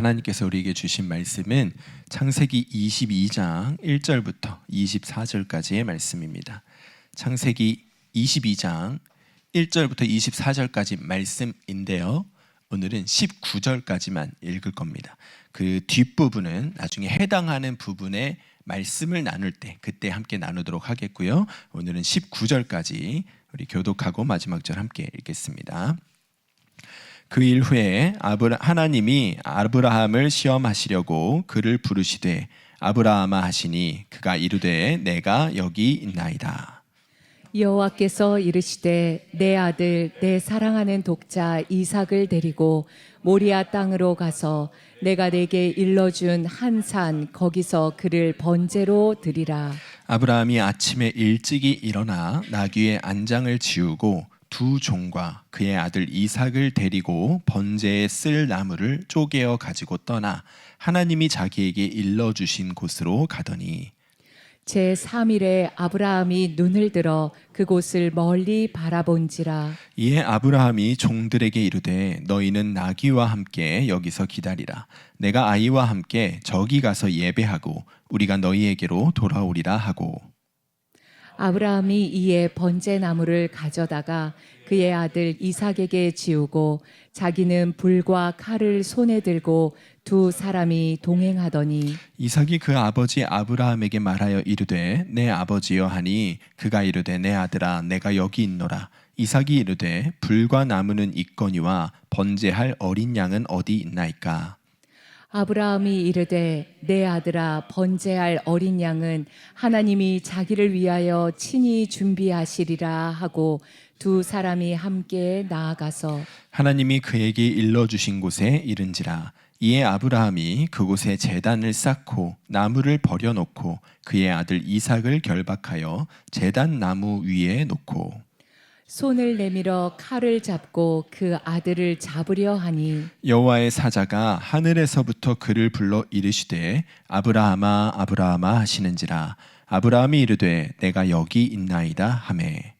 하나님께서 우리에게 주신 말씀은 창세기 22장 1절부터 24절까지의 말씀입니다. 창세기 22장 1절부터 24절까지 말씀인데요. 오늘은 19절까지만 읽을 겁니다. 그 뒷부분은 나중에 해당하는 부분의 말씀을 나눌 때 그때 함께 나누도록 하겠고요. 오늘은 19절까지 우리 교독하고 마지막 절 함께 읽겠습니다. 그 일 후에 하나님이 아브라함을 시험하시려고 그를 부르시되 아브라함아 하시니 그가 이르되 내가 여기 있나이다. 여호와께서 이르시되 내 아들 내 사랑하는 독자 이삭을 데리고 모리아 땅으로 가서 내가 내게 일러준 한 산 거기서 그를 번제로 드리라. 아브라함이 아침에 일찍이 일어나 나귀의 안장을 지우고 두 종과 그의 아들 이삭을 데리고 번제에 쓸 나무를 쪼개어 가지고 떠나 하나님이 자기에게 일러주신 곳으로 가더니 제3일에 아브라함이 눈을 들어 그곳을 멀리 바라본지라. 이에 아브라함이 종들에게 이르되 너희는 나귀와 함께 여기서 기다리라. 내가 아이와 함께 저기 가서 예배하고 우리가 너희에게로 돌아오리라 하고 아브라함이 이에 번제 나무를 가져다가 그의 아들 이삭에게 지우고 자기는 불과 칼을 손에 들고 두 사람이 동행하더니 이삭이 그 아버지 아브라함에게 말하여 이르되 내 아버지여 하니 그가 이르되 내 아들아 내가 여기 있노라. 이삭이 이르되 불과 나무는 있거니와 번제할 어린 양은 어디 있나이까. 아브라함이 이르되 내 아들아 번제할 어린 양은 하나님이 자기를 위하여 친히 준비하시리라 하고 두 사람이 함께 나아가서 하나님이 그에게 일러주신 곳에 이른지라. 이에 아브라함이 그곳에 제단을 쌓고 나무를 버려놓고 그의 아들 이삭을 결박하여 제단 나무 위에 놓고 손을 내밀어 칼을 잡고 그 아들을 잡으려 하니 여호와의 사자가 하늘에서부터 그를 불러 이르시되 아브라함아 아브라함아 하시는지라. 아브라함이 이르되 내가 여기 있나이다 하매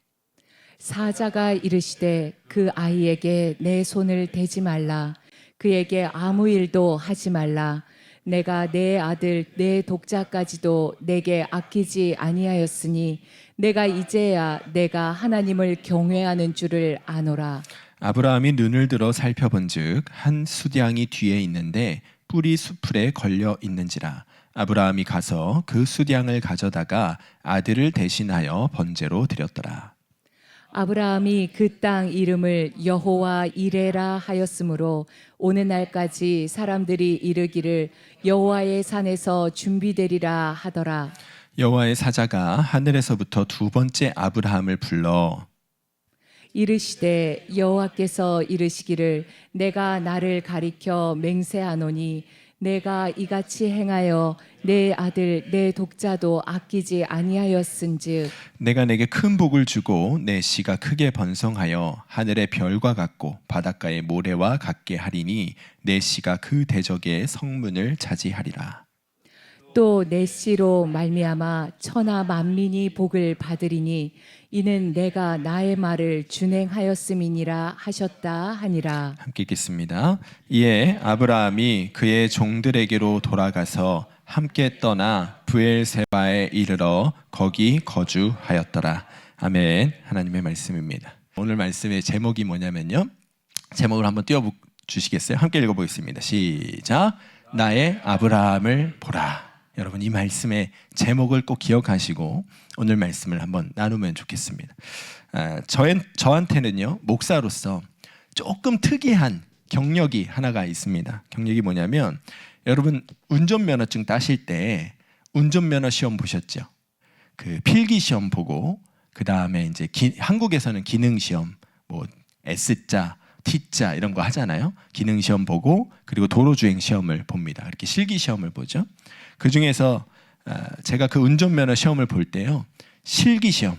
사자가 이르시되 그 아이에게 내 손을 대지 말라. 그에게 아무 일도 하지 말라. 내가 내 아들 내 독자까지도 내게 아끼지 아니하였으니 내가 이제야 내가 하나님을 경외하는 줄을 아노라. 아브라함이 눈을 들어 살펴본즉 한 숫양이 뒤에 있는데 뿔이 수풀에 걸려 있는지라. 아브라함이 가서 그 숫양을 가져다가 아들을 대신하여 번제로 드렸더라. 아브라함이 그 땅 이름을 여호와 이레라 하였으므로 오늘날까지 사람들이 이르기를 여호와의 산에서 준비되리라 하더라. 여호와의 사자가 하늘에서부터 두 번째 아브라함을 불러 이르시되 여호와께서 이르시기를 내가 나를 가리켜 맹세하노니 내가 이같이 행하여 내 아들 내 독자도 아끼지 아니하였은즉 내가 내게 큰 복을 주고 내 씨가 크게 번성하여 하늘의 별과 같고 바닷가의 모래와 같게 하리니 내 씨가 그 대적의 성문을 차지하리라. 또 내 씨로 말미암아 천하 만민이 복을 받으리니 이는 내가 나의 말을 준행하였음이니라 하셨다 하니라. 함께 읽겠습니다. 이에 아브라함이 그의 종들에게로 돌아가서 함께 떠나 브엘세바에 이르러 거기 거주하였더라. 아멘. 하나님의 말씀입니다. 오늘 말씀의 제목이 뭐냐면요. 제목을 한번 띄워주시겠어요? 함께 읽어보겠습니다. 시작. 나의 아브라함을 보라. 여러분 이 말씀의 제목을 꼭 기억하시고 오늘 말씀을 한번 나누면 좋겠습니다. 저한테는요 목사로서 조금 특이한 경력이 하나가 있습니다. 경력이 뭐냐면 여러분 운전면허증 따실 때 운전면허 시험 보셨죠? 그 필기 시험 보고 그 다음에 이제 한국에서는 기능 시험 뭐 S자, T자 이런 거 하잖아요. 기능 시험 보고 그리고 도로주행 시험을 봅니다. 이렇게 실기 시험을 보죠. 그 중에서 제가 그 운전면허 시험을 볼 때요. 실기 시험,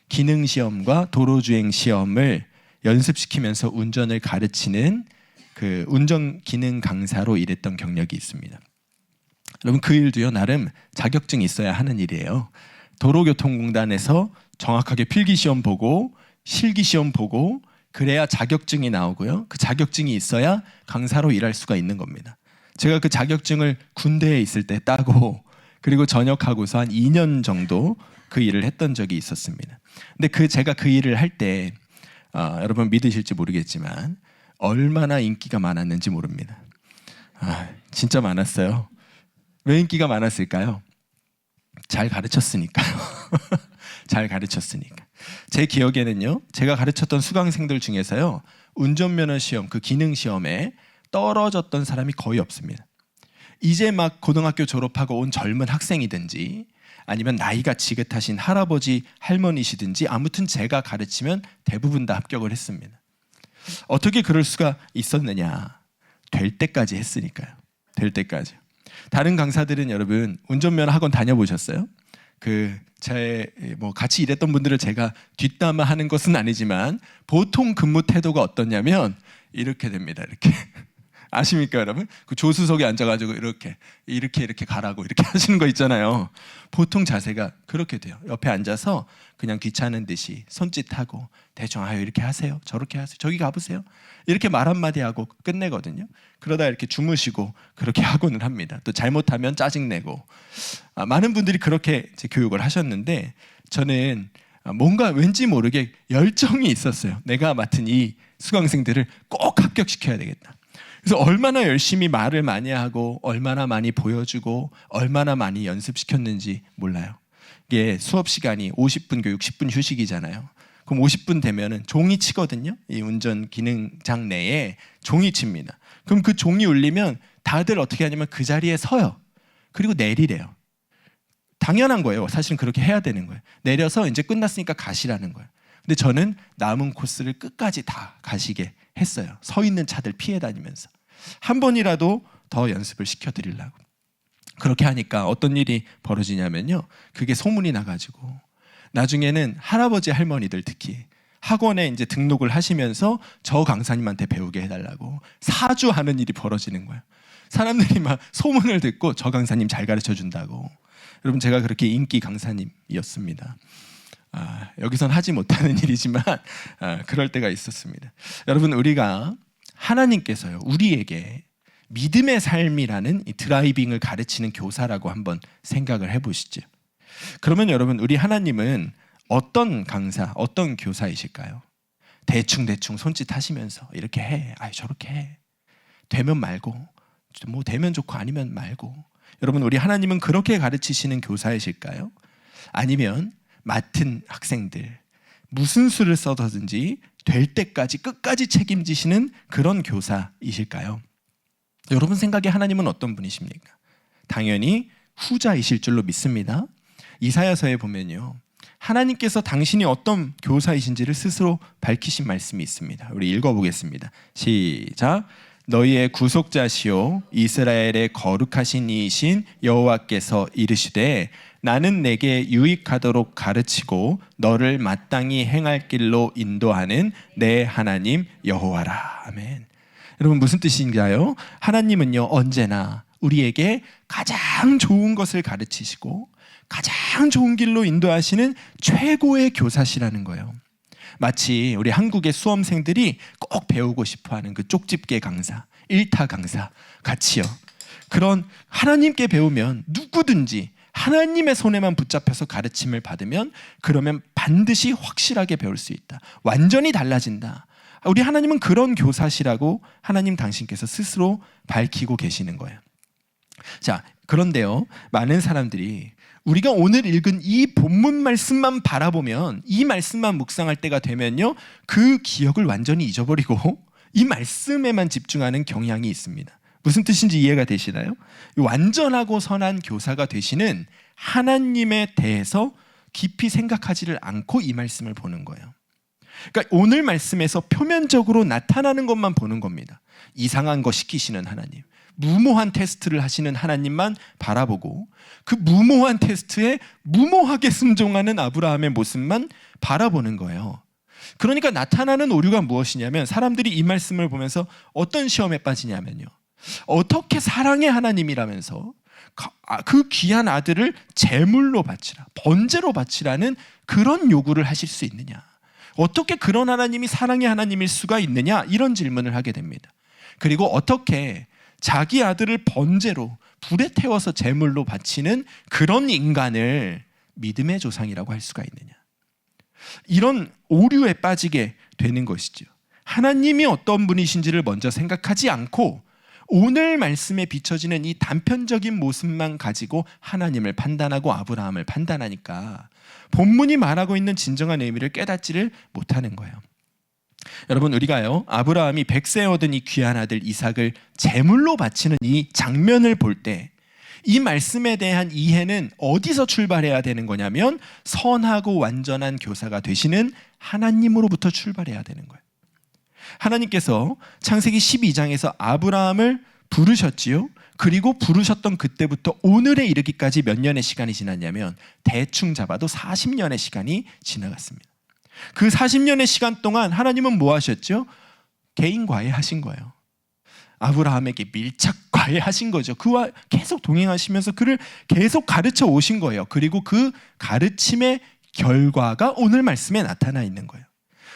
기능 시험과 도로주행 시험을 연습시키면서 운전을 가르치는 그 운전 기능 강사로 일했던 경력이 있습니다. 여러분 그 일도요. 나름 자격증이 있어야 하는 일이에요. 도로교통공단에서 정확하게 필기 시험 보고 실기 시험 보고 그래야 자격증이 나오고요. 그 자격증이 있어야 강사로 일할 수가 있는 겁니다. 제가 그 자격증을 군대에 있을 때 따고 그리고 전역하고서 한 2년 정도 그 일을 했던 적이 있었습니다. 근데 제가 그 일을 할 때 여러분 믿으실지 모르겠지만 얼마나 인기가 많았는지 모릅니다. 진짜 많았어요. 왜 인기가 많았을까요? 잘 가르쳤으니까요. 잘 가르쳤으니까. 제 기억에는요, 제가 가르쳤던 수강생들 중에서요, 운전면허 시험, 그 기능 시험에 떨어졌던 사람이 거의 없습니다. 이제 막 고등학교 졸업하고 온 젊은 학생이든지 아니면 나이가 지긋하신 할아버지, 할머니시든지 아무튼 제가 가르치면 대부분 다 합격을 했습니다. 어떻게 그럴 수가 있었느냐? 될 때까지 했으니까요. 될 때까지. 다른 강사들은 여러분 운전면허 학원 다녀보셨어요? 같이 일했던 분들을 제가 뒷담화하는 것은 아니지만 보통 근무 태도가 어떠냐면 이렇게 됩니다. 이렇게. 아십니까 여러분? 그 조수석에 앉아가지고 이렇게 가라고 이렇게 하시는 거 있잖아요. 보통 자세가 그렇게 돼요. 옆에 앉아서 그냥 귀찮은 듯이 손짓하고 대충 이렇게 하세요, 저렇게 하세요, 저기 가보세요, 이렇게 말 한마디 하고 끝내거든요. 그러다 이렇게 주무시고 그렇게 하고는 합니다. 또 잘못하면 짜증내고. 많은 분들이 그렇게 제 교육을 하셨는데 저는 뭔가 왠지 모르게 열정이 있었어요. 내가 맡은 이 수강생들을 꼭 합격시켜야 되겠다. 그래서 얼마나 열심히 말을 많이 하고 얼마나 많이 보여주고 얼마나 많이 연습시켰는지 몰라요. 이게 수업 시간이 50분 교육 10분 휴식이잖아요. 그럼 50분 되면은 종이 치거든요. 이 운전 기능장 내에 종이 칩니다. 그럼 그 종이 울리면 다들 어떻게 하냐면 그 자리에 서요. 그리고 내리래요. 당연한 거예요. 사실은 그렇게 해야 되는 거예요. 내려서 이제 끝났으니까 가시라는 거예요. 근데 저는 남은 코스를 끝까지 다 가시게 했어요. 서 있는 차들 피해 다니면서 한 번이라도 더 연습을 시켜드리려고. 그렇게 하니까 어떤 일이 벌어지냐면요, 그게 소문이 나가지고 나중에는 할아버지 할머니들 특히 학원에 이제 등록을 하시면서 저 강사님한테 배우게 해달라고 사주하는 일이 벌어지는 거예요. 사람들이 막 소문을 듣고 저 강사님 잘 가르쳐 준다고. 여러분 제가 그렇게 인기 강사님이었습니다. 여기선 하지 못하는 일이지만 그럴 때가 있었습니다. 여러분 우리가 하나님께서요 우리에게 믿음의 삶이라는 이 드라이빙을 가르치는 교사라고 한번 생각을 해보시죠. 그러면 여러분 우리 하나님은 어떤 강사, 어떤 교사이실까요? 대충 손짓하시면서 이렇게 해, 저렇게 해, 되면 말고, 뭐 되면 좋고 아니면 말고. 여러분 우리 하나님은 그렇게 가르치시는 교사이실까요? 아니면 맡은 학생들 무슨 수를 써서든지 될 때까지 끝까지 책임지시는 그런 교사이실까요? 여러분 생각에 하나님은 어떤 분이십니까? 당연히 후자이실 줄로 믿습니다. 이사야서에 보면요, 하나님께서 당신이 어떤 교사이신지를 스스로 밝히신 말씀이 있습니다. 우리 읽어보겠습니다. 시작. 너희의 구속자시요 이스라엘의 거룩하신 이이신 여호와께서 이르시되 나는 내게 유익하도록 가르치고 너를 마땅히 행할 길로 인도하는 내 하나님 여호와라. 아멘. 여러분 무슨 뜻인가요? 하나님은요 언제나 우리에게 가장 좋은 것을 가르치시고 가장 좋은 길로 인도하시는 최고의 교사시라는 거예요. 마치 우리 한국의 수험생들이 꼭 배우고 싶어하는 그 쪽집게 강사, 일타 강사 같이요. 그런 하나님께 배우면 누구든지 하나님의 손에만 붙잡혀서 가르침을 받으면 그러면 반드시 확실하게 배울 수 있다. 완전히 달라진다. 우리 하나님은 그런 교사시라고 하나님 당신께서 스스로 밝히고 계시는 거예요. 자, 그런데요, 많은 사람들이 우리가 오늘 읽은 이 본문 말씀만 바라보면, 이 말씀만 묵상할 때가 되면요, 그 기억을 완전히 잊어버리고 이 말씀에만 집중하는 경향이 있습니다. 무슨 뜻인지 이해가 되시나요? 완전하고 선한 교사가 되시는 하나님에 대해서 깊이 생각하지를 않고 이 말씀을 보는 거예요. 그러니까 오늘 말씀에서 표면적으로 나타나는 것만 보는 겁니다. 이상한 거 시키시는 하나님, 무모한 테스트를 하시는 하나님만 바라보고 그 무모한 테스트에 무모하게 순종하는 아브라함의 모습만 바라보는 거예요. 그러니까 나타나는 오류가 무엇이냐면, 사람들이 이 말씀을 보면서 어떤 시험에 빠지냐면요, 어떻게 사랑의 하나님이라면서 그 귀한 아들을 제물로 바치라, 번제로 바치라는 그런 요구를 하실 수 있느냐, 어떻게 그런 하나님이 사랑의 하나님일 수가 있느냐, 이런 질문을 하게 됩니다. 그리고 어떻게 자기 아들을 번제로 불에 태워서 제물로 바치는 그런 인간을 믿음의 조상이라고 할 수가 있느냐? 이런 오류에 빠지게 되는 것이죠. 하나님이 어떤 분이신지를 먼저 생각하지 않고 오늘 말씀에 비춰지는 이 단편적인 모습만 가지고 하나님을 판단하고 아브라함을 판단하니까 본문이 말하고 있는 진정한 의미를 깨닫지를 못하는 거예요. 여러분, 우리가요, 아브라함이 100세 얻은 이 귀한 아들 이삭을 제물로 바치는 이 장면을 볼 때 이 말씀에 대한 이해는 어디서 출발해야 되는 거냐면 선하고 완전한 교사가 되시는 하나님으로부터 출발해야 되는 거예요. 하나님께서 창세기 12장에서 아브라함을 부르셨지요. 그리고 부르셨던 그때부터 오늘에 이르기까지 몇 년의 시간이 지났냐면 대충 잡아도 40년의 시간이 지나갔습니다. 그 40년의 시간 동안 하나님은 뭐 하셨죠? 개인 과외하신 거예요. 아브라함에게 밀착 과외하신 거죠. 그와 계속 동행하시면서 그를 계속 가르쳐 오신 거예요. 그리고 그 가르침의 결과가 오늘 말씀에 나타나 있는 거예요.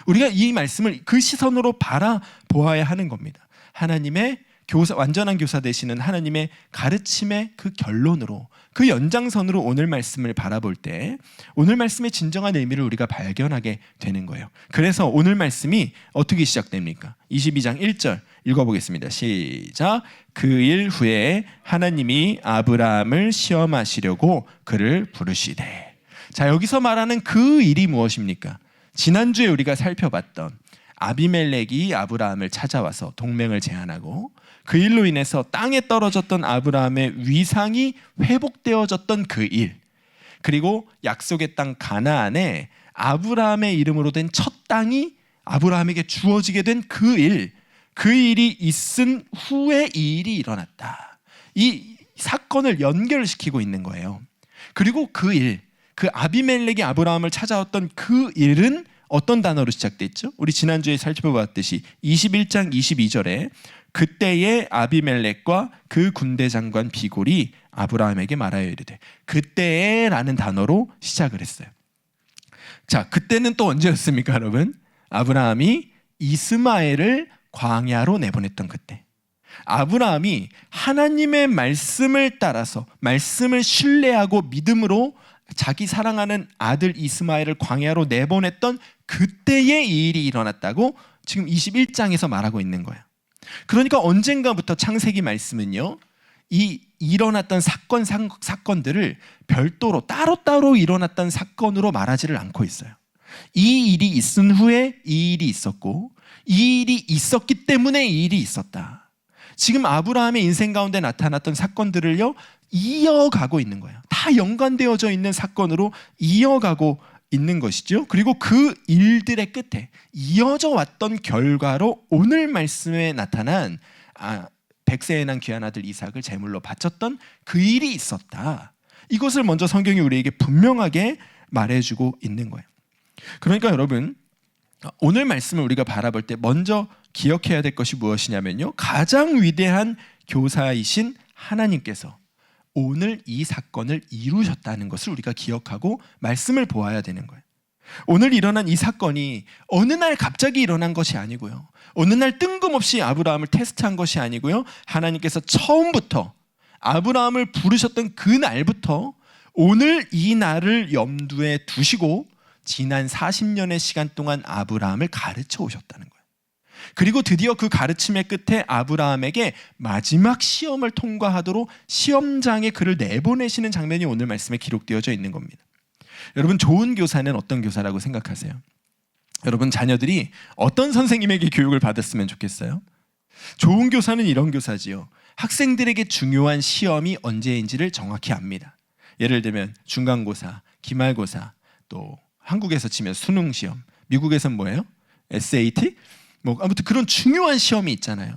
우리가 이 말씀을 그 시선으로 바라보아야 하는 겁니다. 하나님의 교사, 완전한 교사 되시는 하나님의 가르침의 그 결론으로, 그 연장선으로 오늘 말씀을 바라볼 때 오늘 말씀의 진정한 의미를 우리가 발견하게 되는 거예요. 그래서 오늘 말씀이 어떻게 시작됩니까? 22장 1절 읽어보겠습니다. 시작. 그 일 후에 하나님이 아브라함을 시험하시려고 그를 부르시되. 자, 여기서 말하는 그 일이 무엇입니까? 지난주에 우리가 살펴봤던 아비멜렉이 아브라함을 찾아와서 동맹을 제안하고 그 일로 인해서 땅에 떨어졌던 아브라함의 위상이 회복되어졌던 그 일, 그리고 약속의 땅 가나안에 아브라함의 이름으로 된 첫 땅이 아브라함에게 주어지게 된 그 일, 그 일이 있은 후에 이 일이 일어났다. 이 사건을 연결시키고 있는 거예요. 그리고 그 일, 그 아비멜렉이 아브라함을 찾아왔던 그 일은 어떤 단어로 시작됐죠? 우리 지난주에 살펴봤듯이 21장 22절에 그때의 아비멜렉과 그 군대 장관 비골이 아브라함에게 말하여 이르되, 그때라는 단어로 시작을 했어요. 자, 그때는 또 언제였습니까, 여러분? 아브라함이 이스마엘을 광야로 내보냈던 그때. 아브라함이 하나님의 말씀을 따라서 말씀을 신뢰하고 믿음으로 자기 사랑하는 아들 이스마엘을 광야로 내보냈던 그때의 이 일이 일어났다고 지금 21장에서 말하고 있는 거예요. 그러니까 언젠가부터 창세기 말씀은요, 이 일어났던 사건들을 별도로 따로따로 일어났던 사건으로 말하지를 않고 있어요. 이 일이 있은 후에 이 일이 있었고, 이 일이 있었기 때문에 이 일이 있었다. 지금 아브라함의 인생 가운데 나타났던 사건들을요, 이어가고 있는 거예요. 다 연관되어져 있는 사건으로 이어가고 있는 것이죠. 그리고 그 일들의 끝에 이어져 왔던 결과로 오늘 말씀에 나타난 100세에 난 귀한 아들 이삭을 제물로 바쳤던 그 일이 있었다. 이것을 먼저 성경이 우리에게 분명하게 말해주고 있는 거예요. 그러니까 여러분, 오늘 말씀을 우리가 바라볼 때 먼저 기억해야 될 것이 무엇이냐면요, 가장 위대한 교사이신 하나님께서 오늘 이 사건을 이루셨다는 것을 우리가 기억하고 말씀을 보아야 되는 거예요. 오늘 일어난 이 사건이 어느 날 갑자기 일어난 것이 아니고요, 어느 날 뜬금없이 아브라함을 테스트한 것이 아니고요, 하나님께서 처음부터 아브라함을 부르셨던 그 날부터 오늘 이 날을 염두에 두시고 지난 40년의 시간 동안 아브라함을 가르쳐 오셨다는 거예요. 그리고 드디어 그 가르침의 끝에 아브라함에게 마지막 시험을 통과하도록 시험장에 그를 내보내시는 장면이 오늘 말씀에 기록되어져 있는 겁니다. 여러분, 좋은 교사는 어떤 교사라고 생각하세요? 여러분, 자녀들이 어떤 선생님에게 교육을 받았으면 좋겠어요? 좋은 교사는 이런 교사지요. 학생들에게 중요한 시험이 언제인지를 정확히 압니다. 예를 들면 중간고사, 기말고사, 또 한국에서 치면 수능시험, 미국에서는 뭐예요? SAT? 아무튼 그런 중요한 시험이 있잖아요.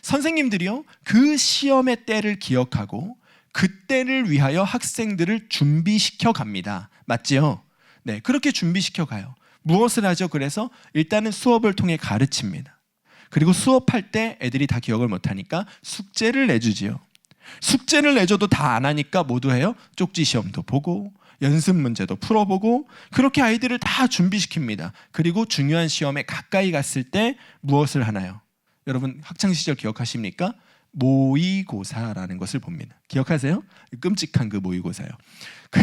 선생님들이요, 그 시험의 때를 기억하고 그 때를 위하여 학생들을 준비시켜 갑니다. 맞지요? 네, 그렇게 준비시켜 가요. 무엇을 하죠? 그래서 일단은 수업을 통해 가르칩니다. 그리고 수업할 때 애들이 다 기억을 못하니까 숙제를 내주지요. 숙제를 내줘도 다 안 하니까 모두 해요. 쪽지 시험도 보고 연습 문제도 풀어보고, 그렇게 아이들을 다 준비시킵니다. 그리고 중요한 시험에 가까이 갔을 때 무엇을 하나요? 여러분, 학창시절 기억하십니까? 모의고사라는 것을 봅니다. 기억하세요? 끔찍한 그 모의고사요. 그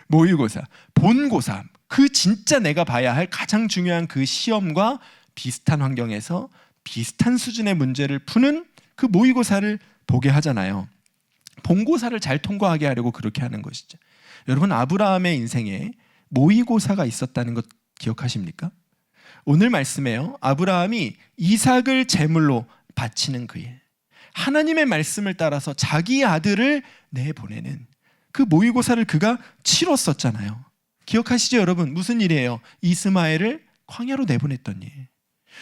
모의고사, 본고사, 그 진짜 내가 봐야 할 가장 중요한 그 시험과 비슷한 환경에서 비슷한 수준의 문제를 푸는 그 모의고사를 보게 하잖아요. 본고사를 잘 통과하게 하려고 그렇게 하는 것이죠. 여러분, 아브라함의 인생에 모의고사가 있었다는 것 기억하십니까? 오늘 말씀에요, 아브라함이 이삭을 제물로 바치는 그 일, 하나님의 말씀을 따라서 자기 아들을 내보내는 그 모의고사를 그가 치렀었잖아요. 기억하시죠, 여러분? 무슨 일이에요? 이스마엘을 광야로 내보냈던 일.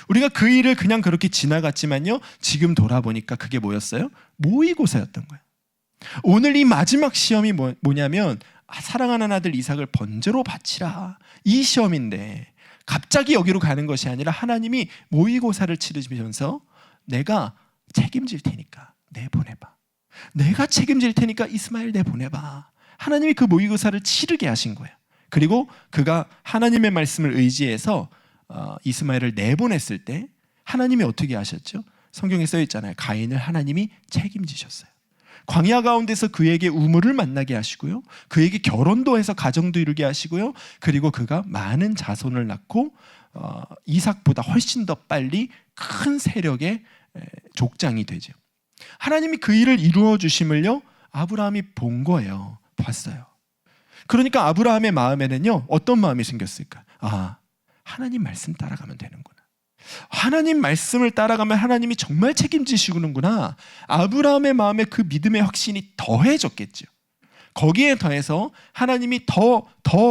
우리가 그 일을 그냥 그렇게 지나갔지만요, 지금 돌아보니까 그게 뭐였어요? 모의고사였던 거예요. 오늘 이 마지막 시험이 뭐냐면 사랑하는 아들 이삭을 번제로 바치라, 이 시험인데 갑자기 여기로 가는 것이 아니라 하나님이 모의고사를 치르시면서 내가 책임질 테니까 내보내봐, 내가 책임질 테니까 이스마엘 내보내봐. 하나님이 그 모의고사를 치르게 하신 거예요. 그리고 그가 하나님의 말씀을 의지해서 이스마엘을 내보냈을 때 하나님이 어떻게 하셨죠? 성경에 써 있잖아요. 가인을 하나님이 책임지셨어요. 광야 가운데서 그에게 우물을 만나게 하시고요, 그에게 결혼도 해서 가정도 이루게 하시고요, 그리고 그가 많은 자손을 낳고 이삭보다 훨씬 더 빨리 큰 세력의 족장이 되죠. 하나님이 그 일을 이루어 주심을요, 아브라함이 본 거예요. 봤어요. 그러니까 아브라함의 마음에는요, 어떤 마음이 생겼을까? 아, 하나님 말씀 따라가면 되는구나. 하나님 말씀을 따라가면 하나님이 정말 책임지시는구나. 아브라함의 마음에 그 믿음의 확신이 더해졌겠죠. 거기에 더해서 하나님이 더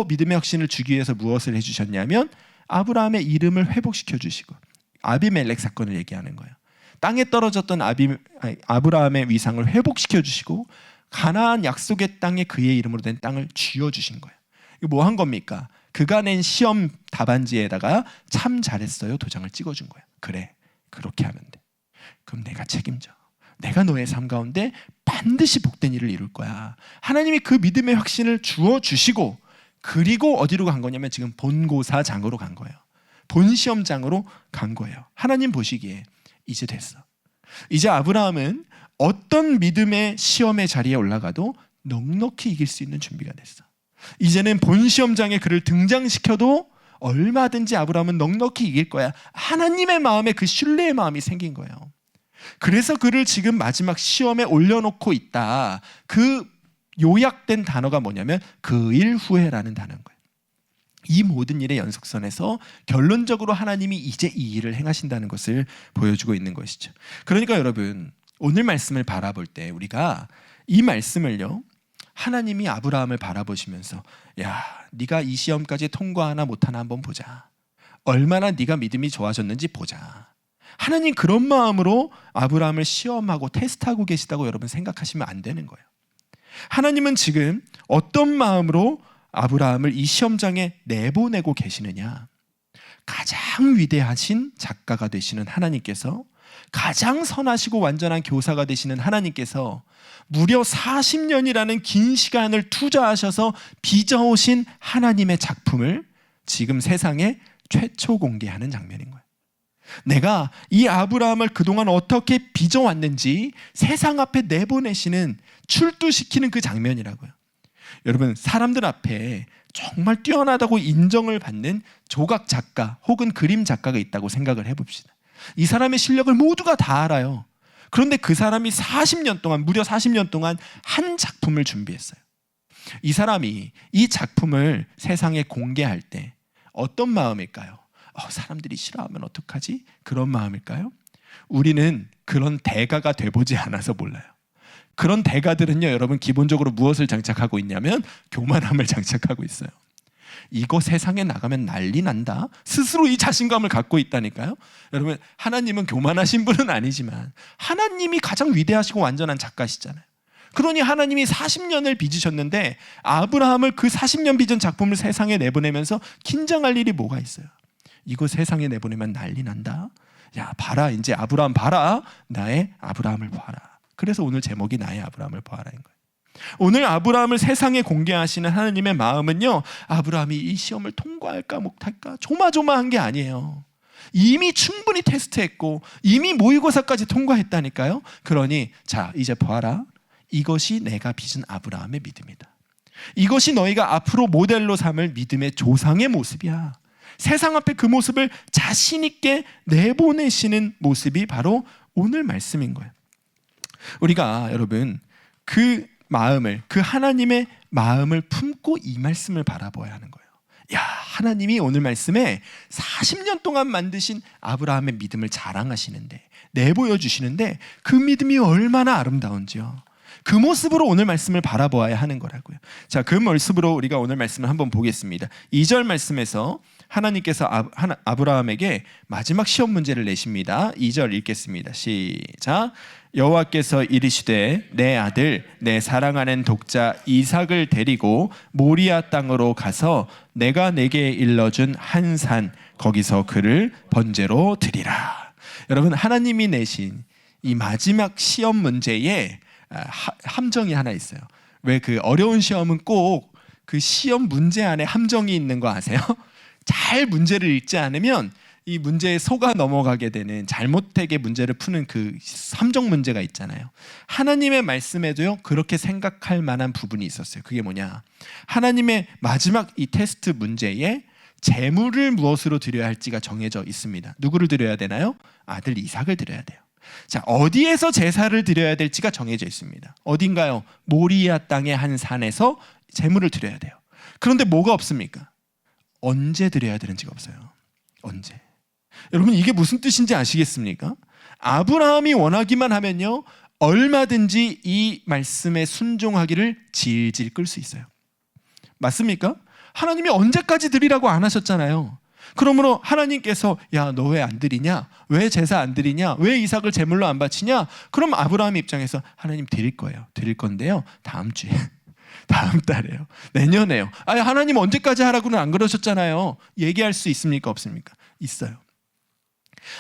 믿음의 확신을 주기 위해서 무엇을 해주셨냐면 아브라함의 이름을 회복시켜 주시고, 아비멜렉 사건을 얘기하는 거예요. 땅에 떨어졌던 아브라함의 위상을 회복시켜 주시고 가나안 약속의 땅에 그의 이름으로 된 땅을 쥐어주신 거예요. 이거 뭐 한 겁니까? 그가 낸 시험 답안지에다가 참 잘했어요 도장을 찍어준 거예요. 그래, 그렇게 하면 돼. 그럼 내가 책임져. 내가 너의 삶 가운데 반드시 복된 일을 이룰 거야. 하나님이 그 믿음의 확신을 주어주시고, 그리고 어디로 간 거냐면 지금 본고사장으로 간 거예요. 본시험장으로 간 거예요. 하나님 보시기에 이제 됐어. 이제 아브라함은 어떤 믿음의 시험의 자리에 올라가도 넉넉히 이길 수 있는 준비가 됐어. 이제는 본시험장에 그를 등장시켜도 얼마든지 아브라함은 넉넉히 이길 거야. 하나님의 마음에 그 신뢰의 마음이 생긴 거예요. 그래서 그를 지금 마지막 시험에 올려놓고 있다. 그 요약된 단어가 뭐냐면 그 일 후에라는 단어인 거예요. 이 모든 일의 연속선에서 결론적으로 하나님이 이제 이 일을 행하신다는 것을 보여주고 있는 것이죠. 그러니까 여러분, 오늘 말씀을 바라볼 때 우리가 이 말씀을요, 하나님이 아브라함을 바라보시면서 야, 네가 이 시험까지 통과하나 못하나 한번 보자. 얼마나 네가 믿음이 좋아졌는지 보자. 하나님 그런 마음으로 아브라함을 시험하고 테스트하고 계시다고 여러분 생각하시면 안 되는 거예요. 하나님은 지금 어떤 마음으로 아브라함을 이 시험장에 내보내고 계시느냐? 가장 위대하신 작가가 되시는 하나님께서, 가장 선하시고 완전한 교사가 되시는 하나님께서 무려 40년이라는 긴 시간을 투자하셔서 빚어오신 하나님의 작품을 지금 세상에 최초 공개하는 장면인 거예요. 내가 이 아브라함을 그동안 어떻게 빚어왔는지 세상 앞에 내보내시는, 출두시키는 그 장면이라고요. 여러분, 사람들 앞에 정말 뛰어나다고 인정을 받는 조각 작가 혹은 그림 작가가 있다고 생각을 해봅시다. 이 사람의 실력을 모두가 다 알아요. 그런데 그 사람이 40년 동안, 무려 40년 동안 한 작품을 준비했어요. 이 사람이 이 작품을 세상에 공개할 때 어떤 마음일까요? 사람들이 싫어하면 어떡하지? 그런 마음일까요? 우리는 그런 대가가 돼보지 않아서 몰라요. 그런 대가들은요, 여러분 기본적으로 무엇을 장착하고 있냐면 교만함을 장착하고 있어요. 이거 세상에 나가면 난리 난다. 스스로 이 자신감을 갖고 있다니까요. 여러분, 하나님은 교만하신 분은 아니지만 하나님이 가장 위대하시고 완전한 작가시잖아요. 그러니 하나님이 40년을 빚으셨는데 아브라함을 그 40년 빚은 작품을 세상에 내보내면서 긴장할 일이 뭐가 있어요? 이거 세상에 내보내면 난리 난다. 야, 봐라, 이제 아브라함 봐라. 나의 아브라함을 봐라. 그래서 오늘 제목이 나의 아브라함을 보아라인 거예요. 오늘 아브라함을 세상에 공개하시는 하나님의 마음은요, 아브라함이 이 시험을 통과할까 못할까 조마조마한 게 아니에요. 이미 충분히 테스트했고 이미 모의고사까지 통과했다니까요. 그러니 자 이제 보아라. 이것이 내가 빚은 아브라함의 믿음이다. 이것이 너희가 앞으로 모델로 삼을 믿음의 조상의 모습이야. 세상 앞에 그 모습을 자신 있게 내보내시는 모습이 바로 오늘 말씀인 거예요. 우리가 여러분 그 마음을, 그 하나님의 마음을 품고 이 말씀을 바라봐야 하는 거예요. 야, 하나님이 오늘 말씀에 40년 동안 만드신 아브라함의 믿음을 자랑하시는데, 내보여 주시는데 그 믿음이 얼마나 아름다운지요. 그 모습으로 오늘 말씀을 바라보아야 하는 거라고요. 자, 그 모습으로 우리가 오늘 말씀을 한번 보겠습니다. 2절 말씀에서 하나님께서 아브라함에게 마지막 시험 문제를 내십니다. 2절 읽겠습니다. 시작. 여호와께서 이르시되 내 아들 내 사랑하는 독자 이삭을 데리고 모리아 땅으로 가서 내가 내게 일러준 한 산 거기서 그를 번제로 드리라. 여러분, 하나님이 내신 이 마지막 시험 문제에 함정이 하나 있어요. 왜 그 어려운 시험은 꼭 그 시험 문제 안에 함정이 있는 거 아세요? 잘 문제를 읽지 않으면 이 문제에 속아 넘어가게 되는, 잘못되게 문제를 푸는 그 함정 문제가 있잖아요. 하나님의 말씀에도요 그렇게 생각할 만한 부분이 있었어요. 그게 뭐냐, 하나님의 마지막 이 테스트 문제에 제물을 무엇으로 드려야 할지가 정해져 있습니다. 누구를 드려야 되나요? 아들 이삭을 드려야 돼요. 자, 어디에서 제사를 드려야 될지가 정해져 있습니다. 어딘가요? 모리아 땅의 한 산에서 제물을 드려야 돼요. 그런데 뭐가 없습니까? 언제 드려야 되는지가 없어요. 언제? 여러분, 이게 무슨 뜻인지 아시겠습니까? 아브라함이 원하기만 하면요 얼마든지 이 말씀에 순종하기를 질질 끌 수 있어요. 맞습니까? 하나님이 언제까지 드리라고 안 하셨잖아요. 그러므로 하나님께서 야, 너 왜 안 드리냐? 왜 제사 안 드리냐? 왜 이삭을 제물로 안 바치냐? 그럼 아브라함 입장에서 하나님 드릴 거예요. 드릴 건데요 다음 주에, 다음 달에요, 내년에요. 아니, 하나님 언제까지 하라고는 안 그러셨잖아요. 얘기할 수 있습니까? 없습니까? 있어요.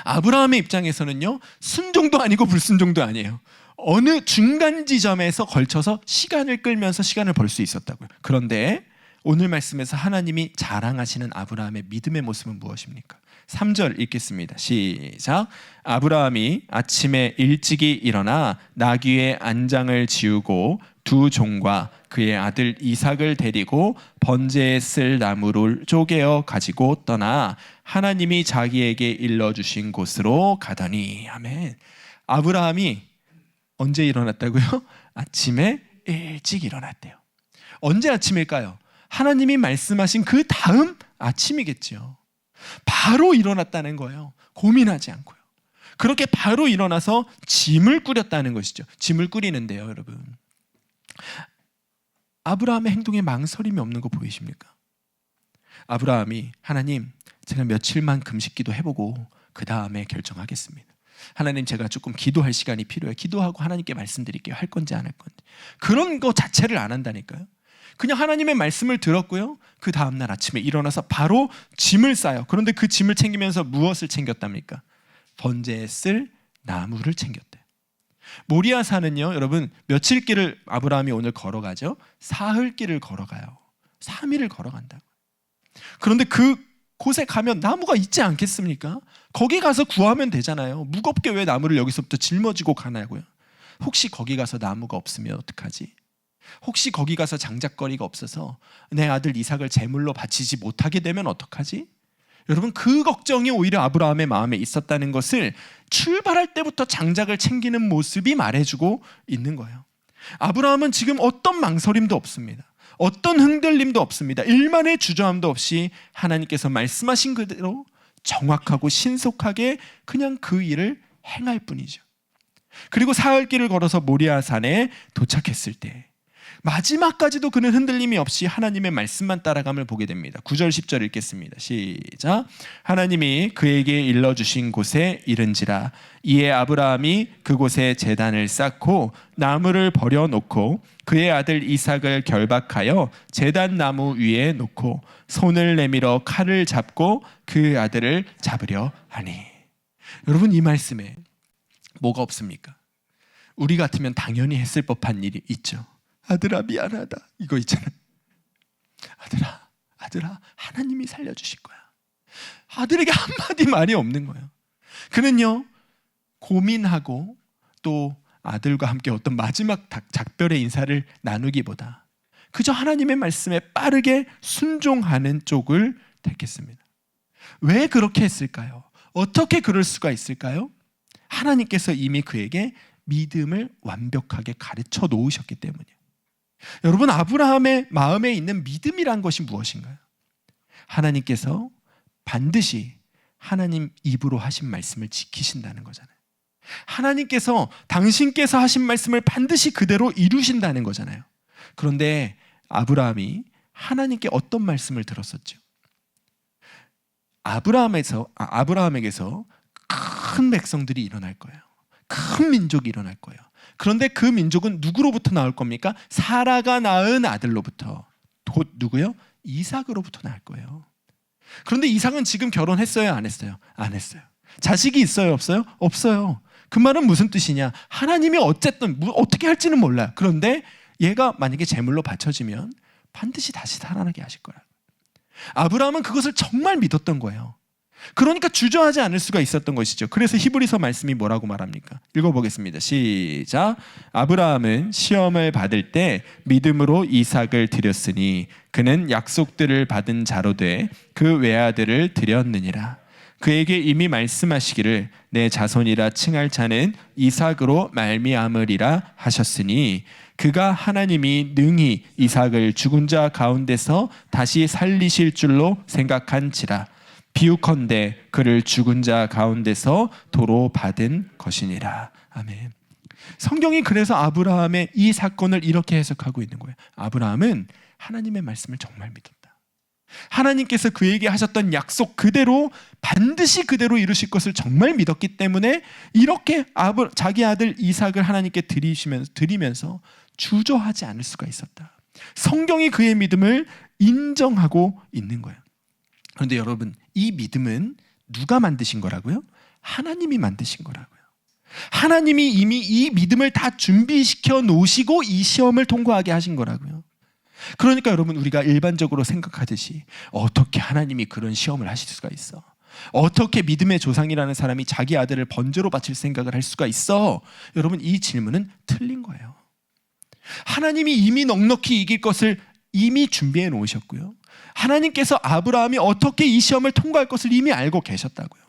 아브라함의 입장에서는요 순종도 아니고 불순종도 아니에요. 어느 중간 지점에서 걸쳐서 시간을 끌면서 시간을 벌 수 있었다고요. 그런데 오늘 말씀에서 하나님이 자랑하시는 아브라함의 믿음의 모습은 무엇입니까? 3절 읽겠습니다. 시작. 아브라함이 아침에 일찍이 일어나 나귀의 안장을 지우고 두 종과 그의 아들 이삭을 데리고 번제에 쓸 나무를 쪼개어 가지고 떠나 하나님이 자기에게 일러주신 곳으로 가더니. 아멘. 아브라함이 언제 일어났다고요? 아침에 일찍 일어났대요. 언제 아침일까요? 하나님이 말씀하신 그 다음 아침이겠죠. 바로 일어났다는 거예요. 고민하지 않고요. 그렇게 바로 일어나서 짐을 꾸렸다는 것이죠. 짐을 꾸리는데요, 여러분, 아브라함의 행동에 망설임이 없는 거 보이십니까? 아브라함이 하나님, 제가 며칠만 금식기도 해보고 그 다음에 결정하겠습니다. 하나님, 제가 조금 기도할 시간이 필요해요. 기도하고 하나님께 말씀드릴게요. 할 건지 안 할 건지. 그런 거 자체를 안 한다니까요. 그냥 하나님의 말씀을 들었고요, 그 다음날 아침에 일어나서 바로 짐을 싸요. 그런데 그 짐을 챙기면서 무엇을 챙겼답니까? 번제에 쓸 나무를 챙겼대요. 모리아 산은요, 여러분, 며칠 길을 아브라함이 오늘 걸어가죠? 사흘 길을 걸어가요. 3일을 걸어간다고. 그런데 그 곳에 가면 나무가 있지 않겠습니까? 거기 가서 구하면 되잖아요. 무겁게 왜 나무를 여기서부터 짊어지고 가냐고요. 혹시 거기 가서 나무가 없으면 어떡하지? 혹시 거기 가서 장작거리가 없어서 내 아들 이삭을 제물로 바치지 못하게 되면 어떡하지? 여러분, 그 걱정이 오히려 아브라함의 마음에 있었다는 것을 출발할 때부터 장작을 챙기는 모습이 말해주고 있는 거예요. 아브라함은 지금 어떤 망설임도 없습니다. 어떤 흔들림도 없습니다. 일만의 주저함도 없이 하나님께서 말씀하신 그대로 정확하고 신속하게 그냥 그 일을 행할 뿐이죠. 그리고 사흘길을 걸어서 모리아산에 도착했을 때 마지막까지도 그는 흔들림이 없이 하나님의 말씀만 따라감을 보게 됩니다. 9절 10절 읽겠습니다. 시작. 하나님이 그에게 일러주신 곳에 이른지라 이에 아브라함이 그곳에 제단을 쌓고 나무를 버려놓고 그의 아들 이삭을 결박하여 제단 나무 위에 놓고 손을 내밀어 칼을 잡고 그 아들을 잡으려 하니. 여러분, 이 말씀에 뭐가 없습니까? 우리 같으면 당연히 했을 법한 일이 있죠. 아들아, 미안하다, 이거 있잖아요. 아들아, 하나님이 살려주실 거야. 아들에게 한마디 말이 없는 거예요. 그는요, 고민하고 또 아들과 함께 어떤 마지막 작별의 인사를 나누기보다 그저 하나님의 말씀에 빠르게 순종하는 쪽을 택했습니다. 왜 그렇게 했을까요? 어떻게 그럴 수가 있을까요? 하나님께서 이미 그에게 믿음을 완벽하게 가르쳐 놓으셨기 때문이에요. 여러분, 아브라함의 마음에 있는 믿음이란 것이 무엇인가요? 하나님께서 반드시 하나님 입으로 하신 말씀을 지키신다는 거잖아요. 하나님께서 당신께서 하신 말씀을 반드시 그대로 이루신다는 거잖아요. 그런데 아브라함이 하나님께 어떤 말씀을 들었었죠? 아브라함에게서 큰 백성들이 일어날 거예요. 큰 민족이 일어날 거예요. 그런데 그 민족은 누구로부터 나올 겁니까? 사라가 낳은 아들로부터, 곧 누구요? 이삭으로부터 나올 거예요. 그런데 이삭은 지금 결혼했어요? 안 했어요? 안 했어요. 자식이 있어요? 없어요? 없어요. 그 말은 무슨 뜻이냐? 하나님이 어쨌든 어떻게 할지는 몰라요. 그런데 얘가 만약에 제물로 바쳐지면 반드시 다시 살아나게 하실 거라. 아브라함은 그것을 정말 믿었던 거예요. 그러니까 주저하지 않을 수가 있었던 것이죠. 그래서 히브리서 말씀이 뭐라고 말합니까? 읽어보겠습니다. 시작. 아브라함은 시험을 받을 때 믿음으로 이삭을 드렸으니 그는 약속들을 받은 자로 돼 그 외아들을 드렸느니라. 그에게 이미 말씀하시기를 내 자손이라 칭할 자는 이삭으로 말미암으리라 하셨으니 그가 하나님이 능히 이삭을 죽은 자 가운데서 다시 살리실 줄로 생각한지라. 비유컨대 그를 죽은 자 가운데서 도로 받은 것이니라. 아멘. 성경이 그래서 아브라함의 이 사건을 이렇게 해석하고 있는 거예요. 아브라함은 하나님의 말씀을 정말 믿었다. 하나님께서 그에게 하셨던 약속 그대로 반드시 그대로 이루실 것을 정말 믿었기 때문에 이렇게 자기 아들 이삭을 하나님께 드리면서 주저하지 않을 수가 있었다. 성경이 그의 믿음을 인정하고 있는 거예요. 그런데 여러분, 이 믿음은 누가 만드신 거라고요? 하나님이 만드신 거라고요. 하나님이 이미 이 믿음을 다 준비시켜 놓으시고 이 시험을 통과하게 하신 거라고요. 그러니까 여러분, 우리가 일반적으로 생각하듯이 어떻게 하나님이 그런 시험을 하실 수가 있어? 어떻게 믿음의 조상이라는 사람이 자기 아들을 번제로 바칠 생각을 할 수가 있어? 여러분, 이 질문은 틀린 거예요. 하나님이 이미 넉넉히 이길 것을 이미 준비해 놓으셨고요. 하나님께서 아브라함이 어떻게 이 시험을 통과할 것을 이미 알고 계셨다고요.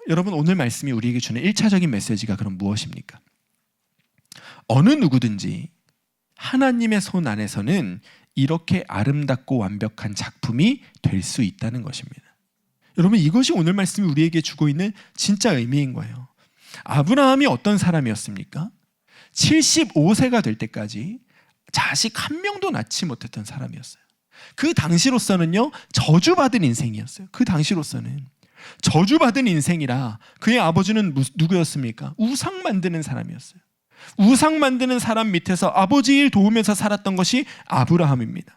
여러분, 오늘 말씀이 우리에게 주는 1차적인 메시지가 그럼 무엇입니까? 어느 누구든지 하나님의 손 안에서는 이렇게 아름답고 완벽한 작품이 될 수 있다는 것입니다. 여러분, 이것이 오늘 말씀이 우리에게 주고 있는 진짜 의미인 거예요. 아브라함이 어떤 사람이었습니까? 75세가 될 때까지 자식 한 명도 낳지 못했던 사람이었어요. 그 당시로서는요, 저주받은 인생이었어요. 그 당시로서는 저주받은 인생이라 그의 아버지는 누구였습니까? 우상 만드는 사람이었어요. 우상 만드는 사람 밑에서 아버지 일 도우면서 살았던 것이 아브라함입니다.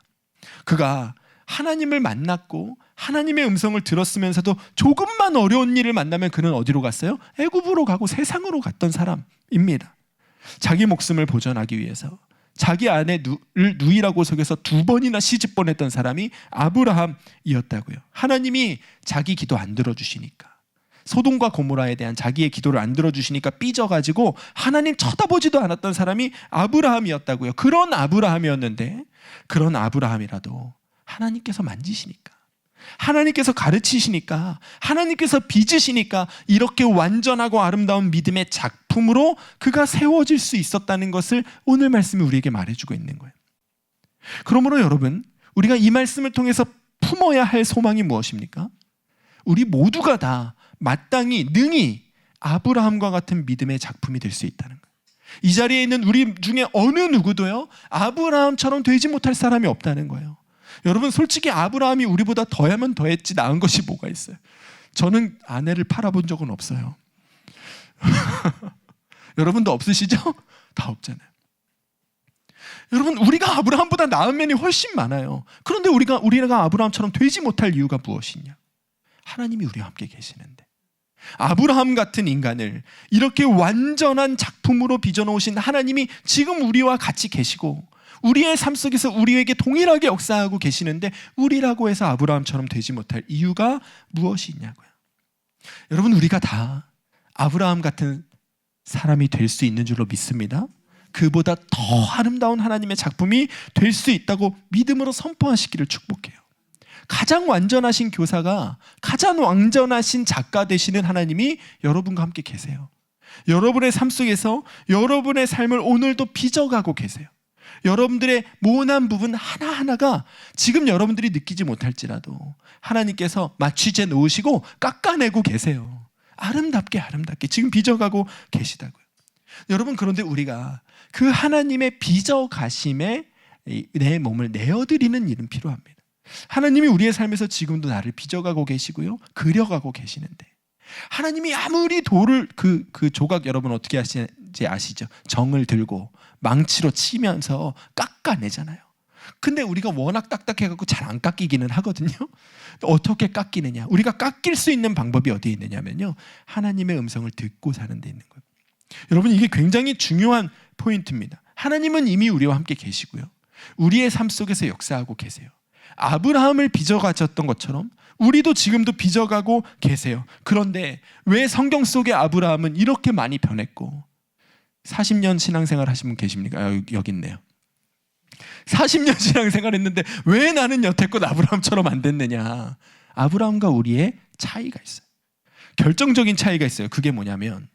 그가 하나님을 만났고 하나님의 음성을 들었으면서도 조금만 어려운 일을 만나면 그는 어디로 갔어요? 애굽으로 가고 세상으로 갔던 사람입니다. 자기 목숨을 보존하기 위해서 자기 아내를 누이라고 속여서 2번이나 시집 보냈던 사람이 아브라함이었다고요. 하나님이 자기 기도 안 들어주시니까, 소돔과 고모라에 대한 자기의 기도를 안 들어주시니까 삐져가지고 하나님 쳐다보지도 않았던 사람이 아브라함이었다고요. 그런 아브라함이었는데, 그런 아브라함이라도 하나님께서 만지시니까, 하나님께서 가르치시니까, 하나님께서 빚으시니까 이렇게 완전하고 아름다운 믿음의 작품으로 그가 세워질 수 있었다는 것을 오늘 말씀이 우리에게 말해주고 있는 거예요. 그러므로 여러분, 우리가 이 말씀을 통해서 품어야 할 소망이 무엇입니까? 우리 모두가 다 마땅히 능히 아브라함과 같은 믿음의 작품이 될 수 있다는 거예요. 이 자리에 있는 우리 중에 어느 누구도요, 아브라함처럼 되지 못할 사람이 없다는 거예요. 여러분, 솔직히 아브라함이 우리보다 더하면 더했지 나은 것이 뭐가 있어요? 저는 아내를 팔아본 적은 없어요. 여러분도 없으시죠? 다 없잖아요. 여러분, 우리가 아브라함보다 나은 면이 훨씬 많아요. 그런데 우리가 아브라함처럼 되지 못할 이유가 무엇이냐? 하나님이 우리와 함께 계시는데, 아브라함 같은 인간을 이렇게 완전한 작품으로 빚어놓으신 하나님이 지금 우리와 같이 계시고 우리의 삶 속에서 우리에게 동일하게 역사하고 계시는데 우리라고 해서 아브라함처럼 되지 못할 이유가 무엇이 있냐고요. 여러분, 우리가 다 아브라함 같은 사람이 될 수 있는 줄로 믿습니다. 그보다 더 아름다운 하나님의 작품이 될 수 있다고 믿음으로 선포하시기를 축복해요. 가장 완전하신 교사가, 가장 완전하신 작가 되시는 하나님이 여러분과 함께 계세요. 여러분의 삶 속에서 여러분의 삶을 오늘도 빚어가고 계세요. 여러분들의 모난 부분 하나하나가 지금 여러분들이 느끼지 못할지라도 하나님께서 마취제 놓으시고 깎아내고 계세요. 아름답게 지금 빚어가고 계시다고요. 여러분, 그런데 우리가 그 하나님의 빚어가심에 내 몸을 내어드리는 일은 필요합니다. 하나님이 우리의 삶에서 지금도 나를 빚어가고 계시고요, 그려가고 계시는데 하나님이 아무리 돌을 그 조각, 여러분 어떻게 하시는지 아시죠? 정을 들고 망치로 치면서 깎아내잖아요. 근데 우리가 워낙 딱딱해갖고 잘 안 깎이기는 하거든요. 어떻게 깎이느냐? 우리가 깎일 수 있는 방법이 어디에 있느냐면요, 하나님의 음성을 듣고 사는 데 있는 거예요. 여러분, 이게 굉장히 중요한 포인트입니다. 하나님은 이미 우리와 함께 계시고요, 우리의 삶 속에서 역사하고 계세요. 아브라함을 빚어가셨던 것처럼 우리도 지금도 빚어가고 계세요. 그런데 왜 성경 속의 아브라함은 이렇게 많이 변했고, 40년 신앙생활 하신 분 계십니까? 여기 있네요. 40년 신앙생활 했는데 왜 나는 여태껏 아브라함처럼 안 됐느냐? 아브라함과 우리의 차이가 있어요. 결정적인 차이가 있어요. 그게 뭐냐면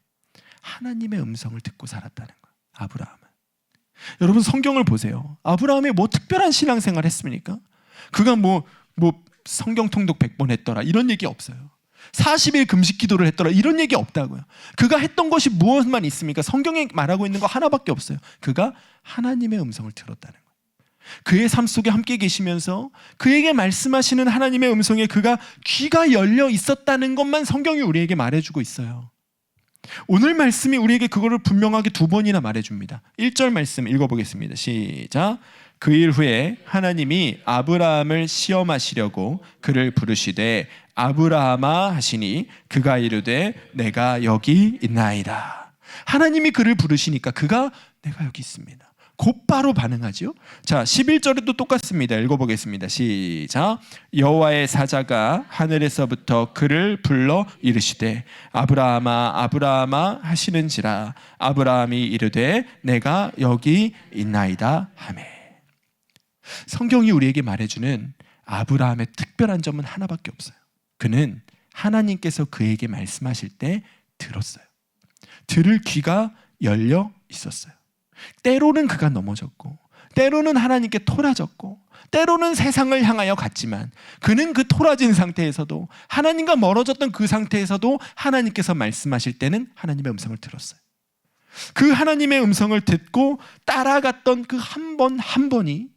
하나님의 음성을 듣고 살았다는 거예요. 아브라함은. 여러분, 성경을 보세요. 아브라함이 뭐 특별한 신앙생활 했습니까? 그가 뭐 성경 통독 100번 했더라 이런 얘기 없어요. 40일 금식 기도를 했더라 이런 얘기 없다고요. 그가 했던 것이 무엇만 있습니까? 성경에 말하고 있는 거 하나밖에 없어요. 그가 하나님의 음성을 들었다는 거예요. 그의 삶 속에 함께 계시면서 그에게 말씀하시는 하나님의 음성에 그가 귀가 열려 있었다는 것만 성경이 우리에게 말해주고 있어요. 오늘 말씀이 우리에게 그거를 분명하게 2번이나 말해줍니다. 1절 말씀 읽어보겠습니다. 시작. 그 일 후에 하나님이 아브라함을 시험하시려고 그를 부르시되 아브라함아 하시니 그가 이르되 내가 여기 있나이다. 하나님이 그를 부르시니까 그가 내가 여기 있습니다. 곧바로 반응하죠. 자, 11절에도 똑같습니다. 읽어보겠습니다. 시작. 여호와의 사자가 하늘에서부터 그를 불러 이르시되 아브라함아 아브라함아 하시는지라 아브라함이 이르되 내가 여기 있나이다 하매. 성경이 우리에게 말해주는 아브라함의 특별한 점은 하나밖에 없어요. 그는 하나님께서 그에게 말씀하실 때 들었어요. 들을 귀가 열려 있었어요. 때로는 그가 넘어졌고, 때로는 하나님께 토라졌고, 때로는 세상을 향하여 갔지만 그는 그 토라진 상태에서도, 하나님과 멀어졌던 그 상태에서도 하나님께서 말씀하실 때는 하나님의 음성을 들었어요. 그 하나님의 음성을 듣고 따라갔던 그 한 번 한 번이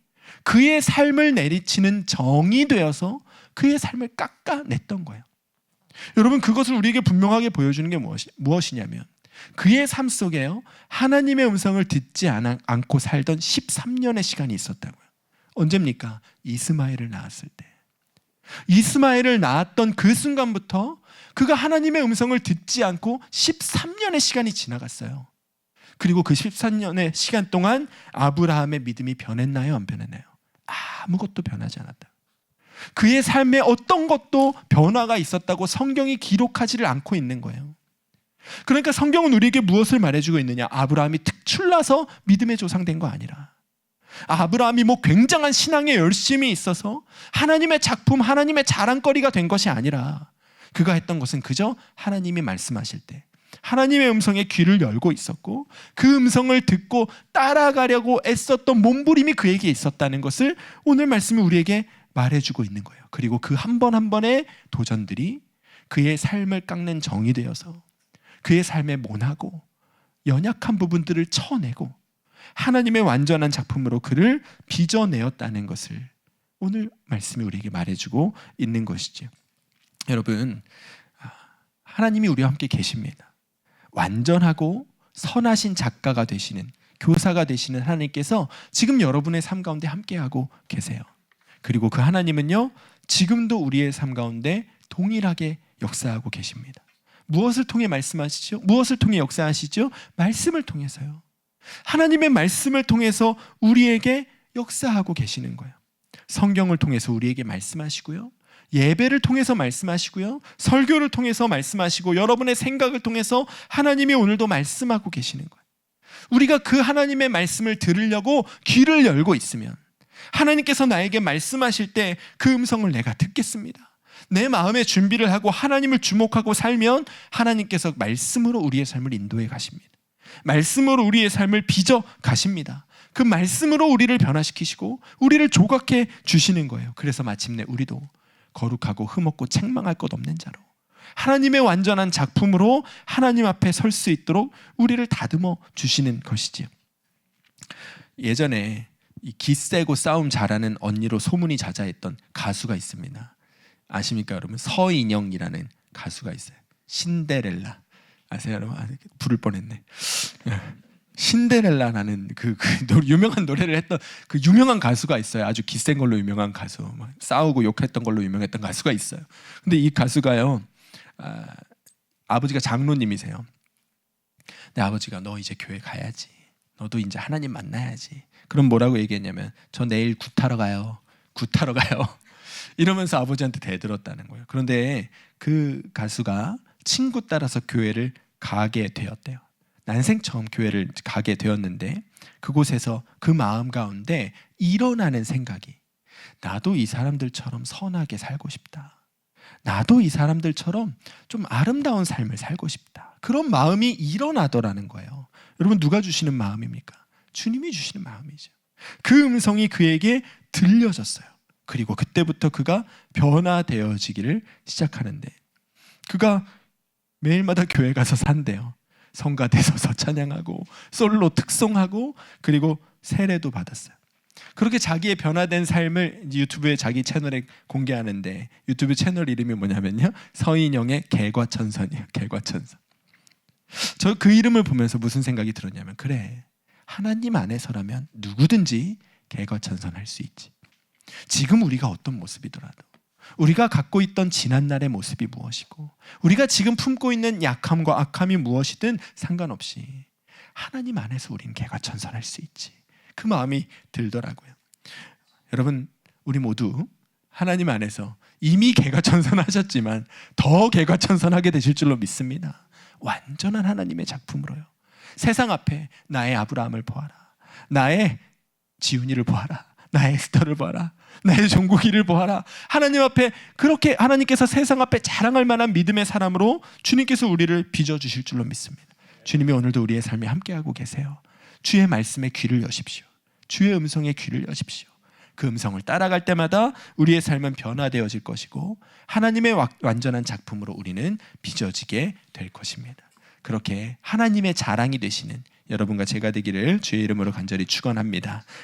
그의 삶을 내리치는 정이 되어서 그의 삶을 깎아냈던 거예요. 여러분, 그것을 우리에게 분명하게 보여주는 게 무엇이냐면 그의 삶 속에요, 하나님의 음성을 듣지 않고 살던 13년의 시간이 있었다고요. 언제입니까? 이스마엘을 낳았을 때. 이스마엘을 낳았던 그 순간부터 그가 하나님의 음성을 듣지 않고 13년의 시간이 지나갔어요. 그리고 그 13년의 시간 동안 아브라함의 믿음이 변했나요? 안 변했나요? 아무것도 변하지 않았다. 그의 삶에 어떤 것도 변화가 있었다고 성경이 기록하지를 않고 있는 거예요. 그러니까 성경은 우리에게 무엇을 말해주고 있느냐? 아브라함이 특출나서 믿음의 조상된 거 아니라, 아브라함이 뭐 굉장한 신앙에 열심이 있어서 하나님의 작품, 하나님의 자랑거리가 된 것이 아니라 그가 했던 것은 그저 하나님이 말씀하실 때 하나님의 음성에 귀를 열고 있었고, 그 음성을 듣고 따라가려고 애썼던 몸부림이 그에게 있었다는 것을 오늘 말씀이 우리에게 말해주고 있는 거예요. 그리고 그 한 번 한 번의 도전들이 그의 삶을 깎는 정이 되어서 그의 삶에 모나고 연약한 부분들을 쳐내고 하나님의 완전한 작품으로 그를 빚어내었다는 것을 오늘 말씀이 우리에게 말해주고 있는 것이죠. 여러분, 하나님이 우리와 함께 계십니다. 완전하고 선하신 작가가 되시는, 교사가 되시는 하나님께서 지금 여러분의 삶 가운데 함께하고 계세요. 그리고 그 하나님은요, 지금도 우리의 삶 가운데 동일하게 역사하고 계십니다. 무엇을 통해 말씀하시죠? 무엇을 통해 역사하시죠? 말씀을 통해서요. 하나님의 말씀을 통해서 우리에게 역사하고 계시는 거예요. 성경을 통해서 우리에게 말씀하시고요. 예배를 통해서 말씀하시고요. 설교를 통해서 말씀하시고 여러분의 생각을 통해서 하나님이 오늘도 말씀하고 계시는 거예요. 우리가 그 하나님의 말씀을 들으려고 귀를 열고 있으면 하나님께서 나에게 말씀하실 때 그 음성을 내가 듣겠습니다. 내 마음의 준비를 하고 하나님을 주목하고 살면 하나님께서 말씀으로 우리의 삶을 인도해 가십니다. 말씀으로 우리의 삶을 빚어 가십니다. 그 말씀으로 우리를 변화시키시고 우리를 조각해 주시는 거예요. 그래서 마침내 우리도 거룩하고 흠없고 책망할 것 없는 자로 하나님의 완전한 작품으로 하나님 앞에 설 수 있도록 우리를 다듬어 주시는 것이지요. 예전에 이 기세고 싸움 잘하는 언니로 소문이 자자했던 가수가 있습니다. 아십니까 여러분? 서인영이라는 가수가 있어요. 신데렐라 아세요 여러분? 부를 뻔했네. 신데렐라라는 그 유명한 노래를 했던 그 유명한 가수가 있어요. 아주 기센 걸로 유명한 가수, 막 싸우고 욕했던 걸로 유명했던 가수가 있어요. 근데 이 가수가요, 아버지가 장로님이세요. 내 아버지가 너 이제 교회 가야지. 너도 이제 하나님 만나야지. 그럼 뭐라고 얘기했냐면 저 내일 굿하러 가요. 굿하러 가요. 이러면서 아버지한테 대들었다는 거예요. 그런데 그 가수가 친구 따라서 교회를 가게 되었대요. 난생 처음 교회를 가게 되었는데 그곳에서 그 마음 가운데 일어나는 생각이 나도 이 사람들처럼 선하게 살고 싶다. 나도 이 사람들처럼 좀 아름다운 삶을 살고 싶다. 그런 마음이 일어나더라는 거예요. 여러분 누가 주시는 마음입니까? 주님이 주시는 마음이죠. 그 음성이 그에게 들려졌어요. 그리고 그때부터 그가 변화되어지기를 시작하는데 그가 매일마다 교회 가서 산대요. 성가대 서서 찬양하고 솔로 특송하고 그리고 세례도 받았어요. 그렇게 자기의 변화된 삶을 유튜브에 자기 채널에 공개하는데 유튜브 채널 이름이 뭐냐면요, 서인영의 개과천선이에요. 개과천선. 저 그 이름을 보면서 무슨 생각이 들었냐면 그래, 하나님 안에서라면 누구든지 개과천선할 수 있지. 지금 우리가 어떤 모습이더라도 우리가 갖고 있던 지난날의 모습이 무엇이고 우리가 지금 품고 있는 약함과 악함이 무엇이든 상관없이 하나님 안에서 우린 개과천선할 수 있지. 그 마음이 들더라고요. 여러분 우리 모두 하나님 안에서 이미 개과천선하셨지만 더 개과천선하게 되실 줄로 믿습니다. 완전한 하나님의 작품으로요. 세상 앞에 나의 아브라함을 보아라. 나의 지훈이를 보아라. 나의 에스더를 보아라. 나의 종국이를 보아라. 하나님 앞에 그렇게 하나님께서 세상 앞에 자랑할 만한 믿음의 사람으로 주님께서 우리를 빚어주실 줄로 믿습니다. 주님이 오늘도 우리의 삶에 함께하고 계세요. 주의 말씀에 귀를 여십시오. 주의 음성에 귀를 여십시오. 그 음성을 따라갈 때마다 우리의 삶은 변화되어질 것이고 하나님의 완전한 작품으로 우리는 빚어지게 될 것입니다. 그렇게 하나님의 자랑이 되시는 여러분과 제가 되기를 주의 이름으로 간절히 축원합니다.